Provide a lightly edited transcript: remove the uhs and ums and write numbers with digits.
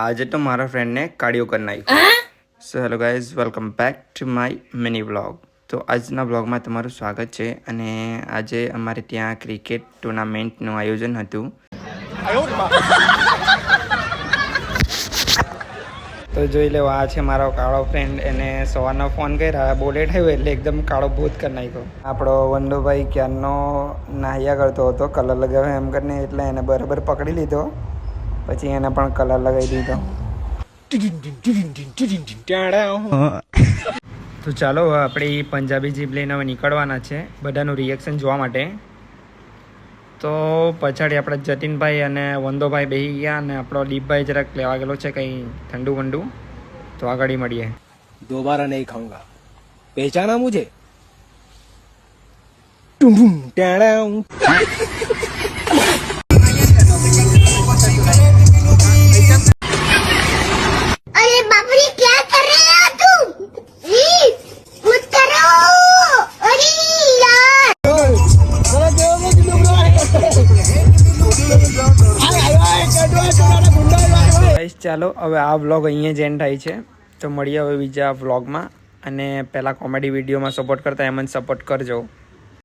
આજે તો મારા ફ્રેન્ડને કાર્ડિયો કરી નાખ્યો. So hello guys, welcome back to my mini vlog. તો આજના વ્લોગમાં તમારું સ્વાગત છે. અને આજે અમારે ત્યાં ક્રિકેટ ટુર્નામેન્ટનું આયોજન હતું. તો જોઈ લેવા, આ છે મારો કાળો ફ્રેન્ડ. એને સવારનો ફોન કર્યા, બહુ લેટ આવ્યો એટલે એકદમ કાળો ભૂત કરી નાખ્યો. આપણો વંડોભાઈ ક્યારનો નાહ્યા કરતો હતો કલર લગાવે એમ કરીને, એટલે એને બરાબર પકડી લીધો. પછી એને પણ કલર લગાવી દીધો. તો ચાલો આપણે પંજાબી જીપ લઈને હવે નીકળવાના છે બધાનું રિએક્શન જોવા માટે. તો પછાડી આપણા જતીનભાઈ અને વંદોભાઈ બેસી ગયા અને આપણો દીપભાઈ જરાક લેવા ગયેલો છે કંઈ ઠંડુ વંડુ. તો આગળ મળીએ. दोबारा नहीं खाऊंगा, पहचाना मुझे? अरे बाप रे, क्या कर रहे हो तुम? मत करो। अरे यार, ગાઈસ ચાલો હવે આ વ્લોગ અહીંયા જ એન્ડ થાય છે. તો મળીએ હવે બીજા વ્લોગમાં. અને પહેલાં કોમેડી વિડીયોમાં સપોર્ટ કરતા એમ જ સપોર્ટ કરજો.